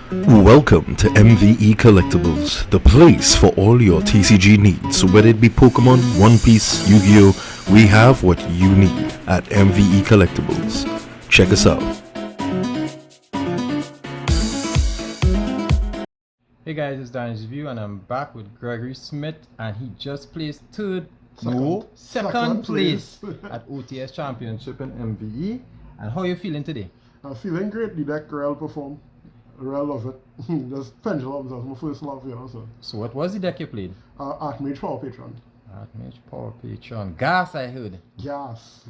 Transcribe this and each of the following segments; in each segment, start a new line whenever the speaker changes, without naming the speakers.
Welcome to M.V.E. Collectibles, the place for all your TCG needs. So whether it be Pokemon, One Piece, Yu-Gi-Oh, we have what you need at M.V.E. Collectibles. Check us out.
Hey guys, it's Danny's View and I'm back with Gregory Smith, and he just placed second place at OTS Championship in M.V.E. And how are you feeling today?
I'm feeling great. The deck real perform. Real love it. Just pendulums as my first love, you know.
So what was the deck you played?
Artmage Power Patron.
Artmage Power Patron. Gas, I heard.
Gas.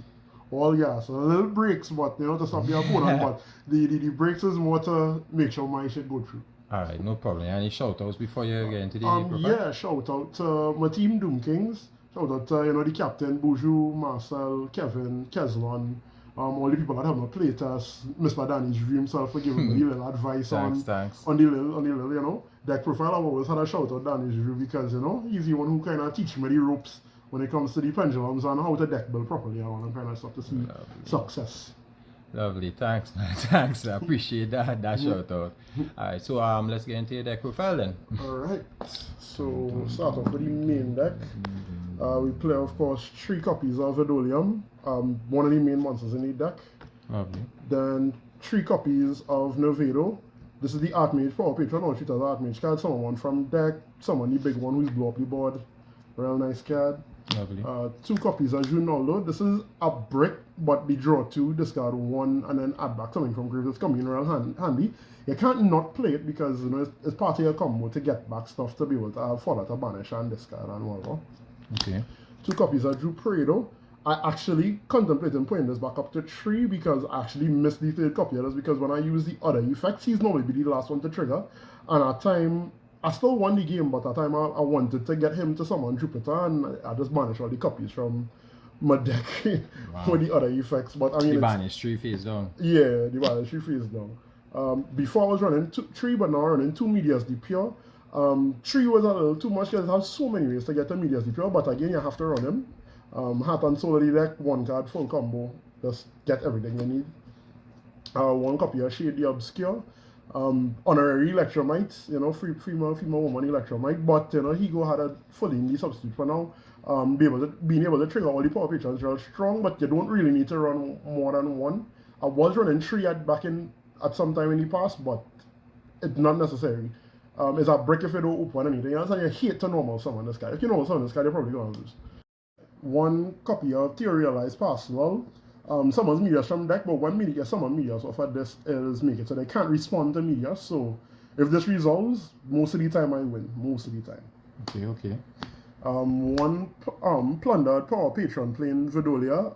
All gas. A little breaks, but you know, to stop the opponent. But the breaks is more to make sure my shit go through.
Alright, no problem. Any shout outs before you get into the profile?
Yeah, shout out to my team Doom Kings. Shout out to the captain, Boujou, Marcel, Kevin, Keslon. All the people that have my playtest, Mr. Danny's View himself for giving me a little advice on the little, you know, deck profile. I've always had a shout out Danny's View because, you know, he's the one who kind of teach me the ropes when it comes to the pendulums and how to deck build properly and all that kind of stuff to see success.
Lovely, thanks man, thanks, I appreciate that shout out. Alright, so let's get into your deck profile then.
Alright, so we'll start off with the main deck. We play, of course, 3 copies of Vidolium, one of the main monsters in the deck.
Lovely.
Then 3 copies of M.V.E. This is the Artmage Power Patron, or treat as Artmage card. Someone one from deck, someone the big one who's blow up the board. Real nice card.
Lovely.
2 copies of Junaldo. This is a brick, but the draw 2, discard 1, and then add back something from grave. It's coming in real handy. You can't not play it because, you know, it's part of your combo to get back stuff to be able to have fodder to banish and discard and whatever.
Okay.
2 copies of Drupredo. I actually contemplated putting this back up to 3 because I actually missed the 3rd copy of this, because when I use the other effects, he's normally be the last one to trigger. And at time, I still won the game, but at time I wanted to get him to summon Jupiter, and I just banished all the copies from my deck with the other effects. But I mean,
the banish 3 face down.
Yeah, the banish 3 face down. Before I was running 3, but now I'm running 2 Medias the Pure. 3 was a little too much because it has so many ways to get the Medias the Pure, but again, you have to run him. Heart and Soul of the deck, 1 card, full combo, just get everything you need. 1 copy of Shade the Obscure. Honorary Electromite, you know, female woman Electromite, but you know, he had a fully in the substitute for now. Being able to trigger all the power patrons real strong, but you don't really need to run more than 1. I was running 3 at some time in the past, but it's not necessary. It's a brick if you don't open anything else, and you hate to normal summon this guy. If you normal summon this guy, you're probably gonna lose. 1 copy of Theorealized Pastoral. Summons Medias from deck, but when media summon Medias off of this is make it so they can't respond to Medias. So if this resolves, most of the time I win. Most of the time.
Okay.
1 Plundered Power Patron playing Vidolia.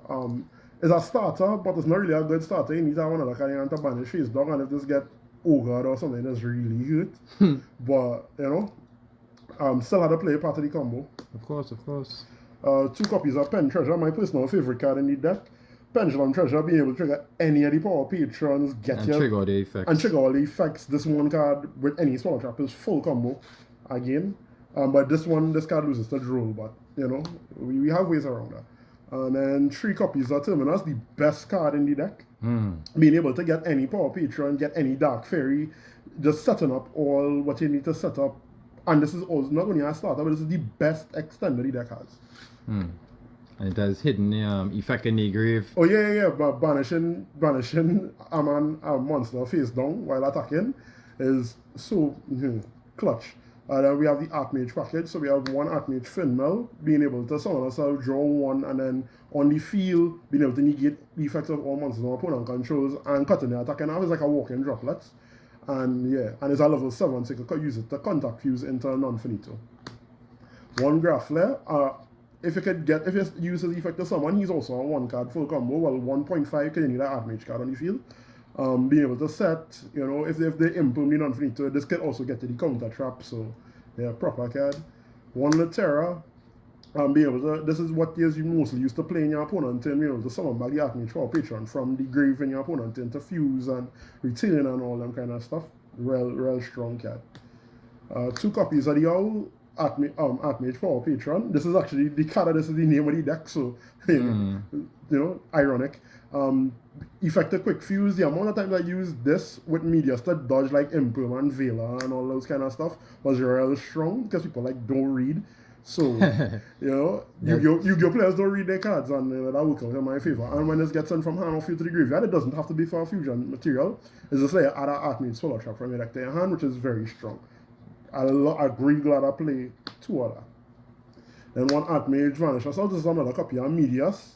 Is a starter, but it's not really a good starter. You need to have another kind to banish face dog, and if this get ogre or something, that's really good. But you know, still had to play part of the combo.
Of course.
2 copies of Pen Treasure, my personal favorite card in the deck. Pendulum Treasure, being able to trigger any of the power patrons,
trigger all the
effects. This 1 card with any small trap is full combo again. But this card loses to Droll, but you know, we have ways around that. And then 3 copies of Terminus, the best card in the deck. Being able to get any power patron, get any Dark Fairy, just setting up all what you need to set up. And this is also not only a starter, but this is the best extender the deck has.
And it has hidden effect in the grave.
Oh yeah. But banishing a monster face down while attacking is so clutch. Then we have the Artmage package. So we have 1 Artmage Finmill, being able to summon ourselves, draw 1, and then on the field, being able to negate the effects of all monsters our opponent controls and cutting the attack. And now it's like a walking droplet. And yeah, and it's a level 7, so you can use it to contact fuse into a non-finito. 1 Graffler. If you use his effect to summon, he's also a 1 card full combo. Well, 1.5 because you need an Artmage card on the field. Being able to set, you know, if they improve the non-finito, this can also get to the counter trap. So yeah, proper card. 1 Latera. Being able to, this is what you mostly used to play in your opponent turn, being able to summon back the Artmage Power Patron from the grave in your opponent turn to fuse and return and all them kind of stuff. Real strong card. 2 copies of the Owl. Artmage Power Patron. This is actually the card, this is the name of the deck, so ironic. Effective quick fuse. The amount of times I used this with medias to dodge like M.V.E and Vela and all those kind of stuff was real strong because people like don't read. So Yu-Gi-Oh players don't read their cards, and that works out in my favor. And when this gets sent from hand or field to the graveyard, it doesn't have to be for a fusion material. It's just like add an Artmage Solar Trap from your deck to your hand, which is very strong. I'm really glad I play 2 other. Then one Artmage Vanish. So this is another copy of Medias.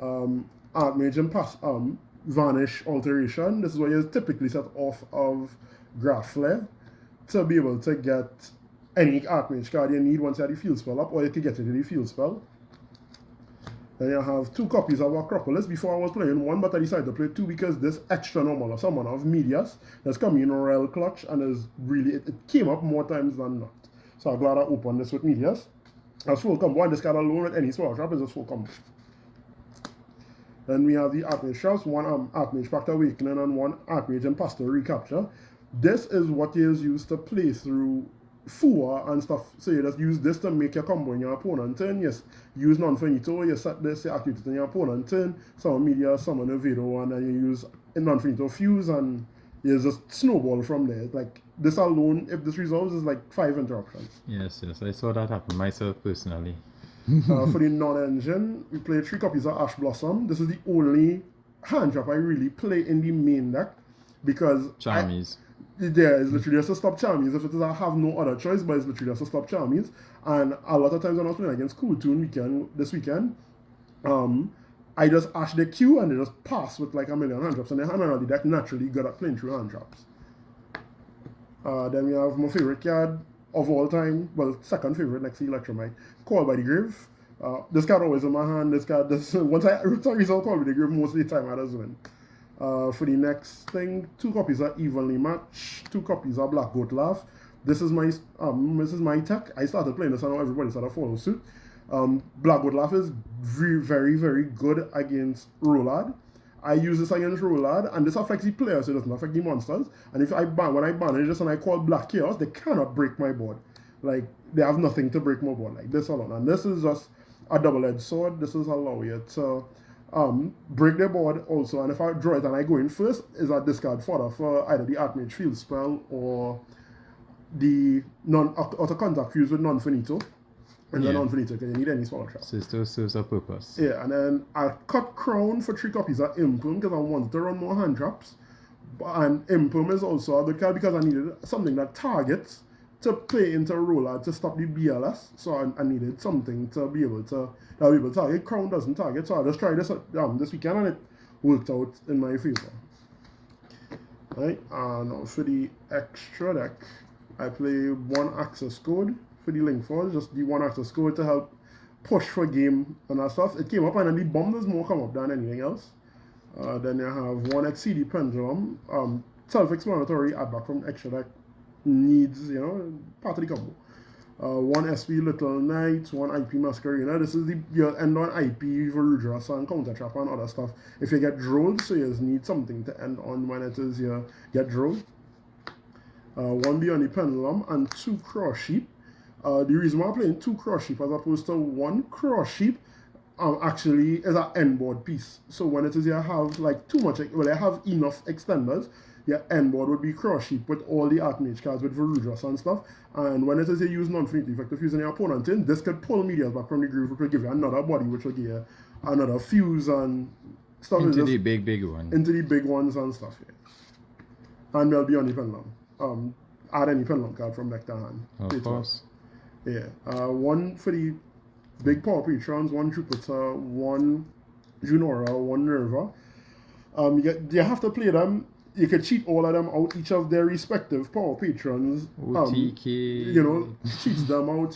Artmage and Vanish Alteration. This is where you typically set off of Graph Flare to be able to get any Artmage card you need once you have the field spell up, or you can get it in the field spell. Then you have 2 copies of Acropolis. Before I was playing 1, but I decided to play 2 because this extra normal of someone of Medias that's coming in real clutch and is really it came up more times than not. So I'm glad I opened this with Medias. That's full combo, and this card alone with any small trap is just full combo. Then we have the Artmage Traps, one Artmage Pact Awakening and one Artmage Imposter Recapture. This is what is used to play through Fua and stuff. So you just use this to make your combo in your opponent turn. Yes, use non-finito, you set this, you activate it in your opponent turn, summon media, summon a Vedo, and then you use a non-finito fuse, and you just snowball from there. Like this alone, if this resolves, is like 5 interruptions.
Yes, I saw that happen myself personally.
For the non-engine, we play 3 copies of Ash Blossom. This is the only hand trap I really play in the main deck because
Charmies.
There is literally just a stop Charmies. If it is, I have no other choice, but it's literally just a stop Charmies. And a lot of times when I was playing against Cool Toon this weekend, I just ash the queue and they just pass with like a million hand traps. And the hand on the deck naturally good at playing through hand traps. Then we have my favorite card of all time, well, second favorite next to Electromite, Call by the Grave. This card always in my hand. Once I resolve Call by the Grave, most of the time I just win. For the next thing, 2 copies are Evenly Matched, 2 copies are Black Goat Laugh. This is my tech. I started playing this and now everybody started following suit. Black Goat Laugh is very, very, very good against Rollad. I use this against Rollad, and this affects the players, so it doesn't affect the monsters. And when I banish this and I call Black Chaos, they cannot break my board. Like, they have nothing to break my board like this alone. And this is just a double-edged sword. This is allow you to break their board also. And if I draw it and I go in first, is a discard fodder for either the Artmage Field Spell or the auto contact fuse with non-finito. And then non-finito, because you need any smaller trap.
So it still serves a purpose.
Yeah, and then I cut Crown for 3 copies of Impum because I wanted to run more hand traps. And Impum is also a good card because I needed something that targets to play into Roller to stop the BLS. So I needed something to be able to target. Crown doesn't target, so I just tried this this weekend and it worked out in my favor. Right, now for the extra deck, I play 1 access code. For the link for just the 1 access code to help push for game and that stuff. It came up and then the bomb does more come up than anything else. Then you have 1 XCD Pendulum, self-explanatory, add back from extra deck needs, part of the combo. 1 SP Little Knight, 1 IP Masquerena. This is your end on IP Varudras and Counter Trap and other stuff. If you get drolled, so you just need something to end on when it is you get drolled. 1 Beyond the Pendulum and 2 Cross Sheep. The reason why I'm playing 2 Cross Sheep as opposed to 1 Cross Sheep actually is an end board piece. So when it is you have like too much, well, I have enough extenders, your end board would be Cross Sheep with all the Artmage cards with Varudras and stuff. And when it is you use non-finito effective fuse in your opponent in, this could pull medias back from the groove, which will give you another body, which will give you another fuse and stuff.
Into the big one.
Into the big ones and stuff, yeah. And they'll be on the pendulum. Add any pendulum card from deck to hand.
Of course.
Yeah, 1 for the big power patrons, 1 Jupiter, 1 Junora, 1 Nerva. You have to play them. You can cheat all of them out, each of their respective power patrons.
OTK.
Cheats them out,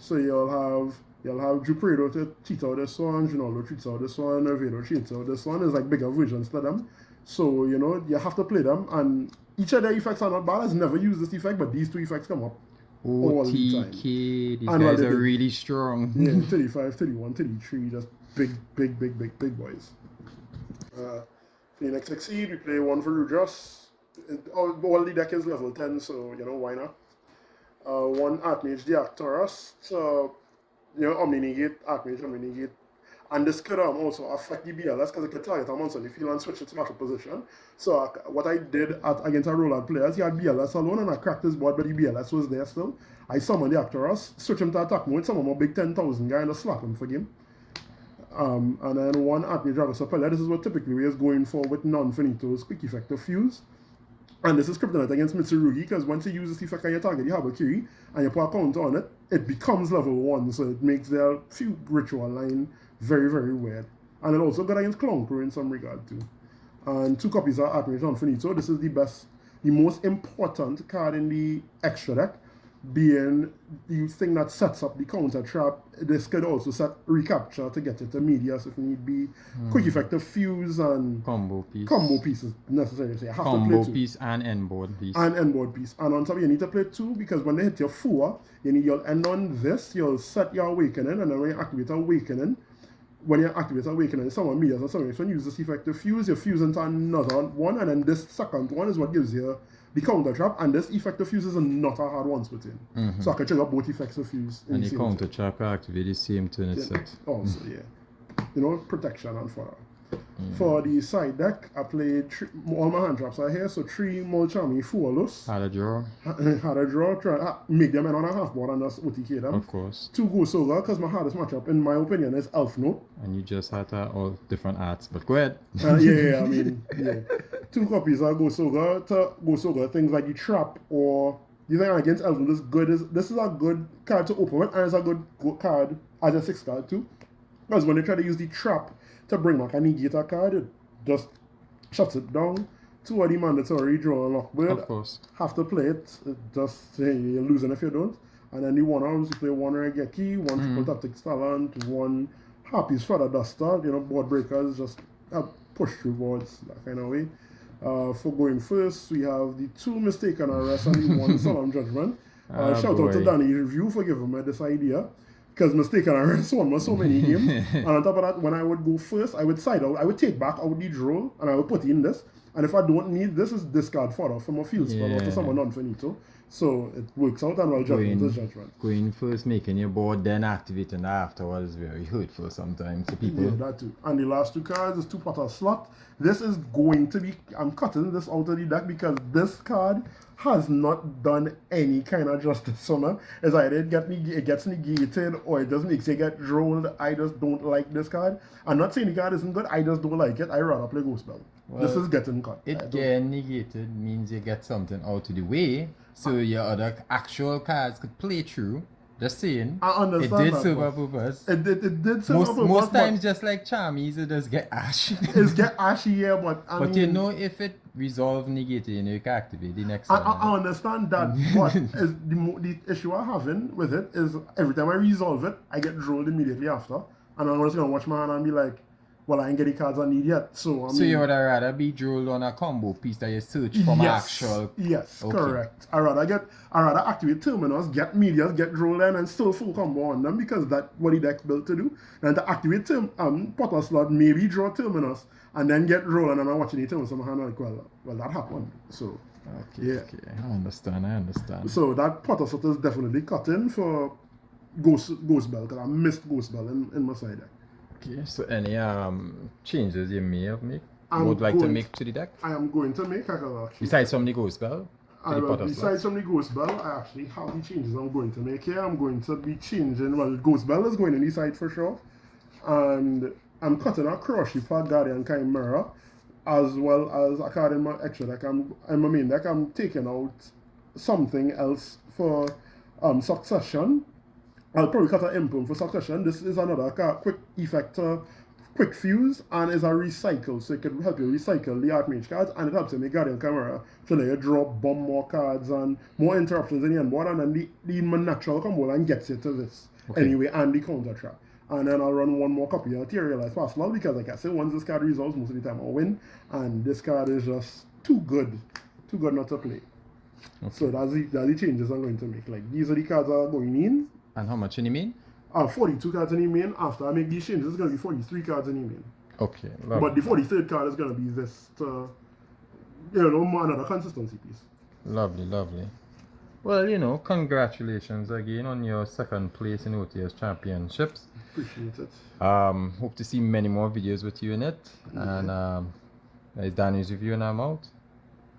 So you'll have Jupredo to cheat out this one, Junolo cheats out this one, Nervedo cheats out this one. It's like bigger versions to them. So, you have to play them, and each of their effects are not bad. I've never used this effect, but these 2 effects come up.
OTK, these guys are really strong.
Yeah, 35, 31, 33, just big boys. For the next Exceed, we play 1 for Rudras. All the deck is level 10, so, why not? one Artmage the Arcturus, Omni-negate, Artmage, Omni-negate. And this could also affect the BLS because it could target a monster on the field and switch its battle position. So what I did against a roll-out players, he had BLS alone and I cracked his board, but the BLS was there still. I summoned the Arcturus, switch him to attack mode, summon my big 10,000 guy and just slap him for game. And then one Artmage Dragon Suppeller. This is what typically we is going for with non-finitos, quick effective fuse. And this is kryptonite against Mitsurugi because once you use this effect on your target, you have a Kiri, and you put a counter on it, it becomes level 1, so it makes their few ritual line very, very weird. And it also got against Clown Crew in some regard too. And 2 copies of Artmage non-finito. This is the most important card in the extra deck, being the thing that sets up the counter trap. This could also set recapture to get it to medias if need be. Quick effective fuse and
combo
pieces necessary. So you have
combo
to play 2.
piece and endboard piece.
And endboard piece. And on top you need to play 2 because when they hit your 4, you'll end on this, you'll set your awakening, and then when you activate awakening, someone medias or something, so when you use this effective fuse, you fuse into another one, and then this second one is what gives you the counter trap, and this effective fuse is not a hard one split in. So I can trigger both effects of fuse.
And the counter trap activate the same turn it's set.
Also, protection and fodder. For the side deck, I played all my hand traps are here, so 3 Molchami Fualus.
Had a draw.
Had a draw, try make them in on a half board and just OTK them.
Of course.
2 Go Soga, because my hardest matchup, in my opinion, is Elf Note.
And you just had all different arts, but go ahead.
2 copies of Go Soga, things like the trap or you think against Elf Note is good. This is a good card to open with, and it's a good card as a 6 card too. Because when they try to use the trap to bring back a negator card, it just shuts it down. 2 of the mandatory draw and lock with.
Of course.
Have to play it. You're losing if you don't. And then the 1 hours you play 1 Regeki, 1 Triple Tactics Talent, 1 Harpy's Feather Duster, board breakers, just push through boards, that kind of way. For going first, we have the 2 Mistaken Arrest and the 1 Solemn Judgment. Shout out to Danny Review for giving me this idea. Because Mistaken Arrest won so many games. And on top of that, when I would go first, I would side out. I would take back out the draw and I would put in this. And if I don't need this, is discard fodder from a field spell or to someone non-finito. So it works out and well judgment is judgment.
Going first, making your board, then activating afterwards is very hurtful sometimes to people.
Yeah, that too. And the last 2 cards is 2 Potter Slot. This is going to be, I'm cutting this out of the deck because this card has not done any kind of justice on it. It's either it gets negated or it just makes you get rolled. I just don't like this card. I'm not saying the card isn't good, I just don't like it. I rather play Ghost Bell. Well, this is getting cut.
It getting negated means you get something out of the way, so your other actual cards could play through. Just saying.
I understand.
It did serve a purpose.
It did serve a purpose.
Most times, just like Charmies, it does get ashy.
It's get ashy, yeah, but I mean,
if it resolve negated, you can activate the next
I
one.
understand that, but the issue I'm having with it is every time I resolve it, I get rolled immediately after, and I'm just gonna watch my hand and be like, well, I ain't get the cards I need yet. So
you would rather be drilled on a combo piece that you search from actual.
Yes, okay. Correct. I rather activate Terminus, get medias, get drilled in, and still full combo on them because that's what the deck built to do. And to activate Potter Slot, maybe draw Terminus and then get rolled, and then I'm watching the Terminus on my hand like, well, that happened. So
okay, I understand.
So that Potter Slot is definitely cut in for Ghost Bell because I missed Ghost Bell in my side deck.
Okay, so any changes you may have made? Would like to make to the deck?
I am going to make
besides from the Ghost Bell?
Besides from the Ghost Bell, I actually have the changes I'm going to make here. I'm going to be changing, well, Ghost Bell is going in the side for sure. And I'm cutting a Crushy for Guardian Chimera, as well as a card in my extra deck. In my main deck, I'm taking out something else for Succession. I'll probably cut an Impulse for Succession. This is another quick effect, quick fuse, and is a recycle, so it can help you recycle the Artmage cards, and it helps you make Guardian Camera, so that you draw bomb more cards and more interruptions in the end board, and then the natural combo line gets you to this anyway, and the counter trap. And then I'll run 1 more copy of Materialize Fastlaw, because like I said, once this card resolves, most of the time I'll win, and this card is just too good not to play. So that's the changes I'm going to make. Like, these are the cards that are going in.
And how much in the main?
42 cards in the main. After I make these changes, it's going to be 43 cards in the main.
Okay.
But the 43rd card is going to be this, another consistency piece.
Lovely. Well, you know, congratulations again on your second place in OTS Championships.
Appreciate it.
Hope to see many more videos with you in it. And it's Danny's review, and I'm out.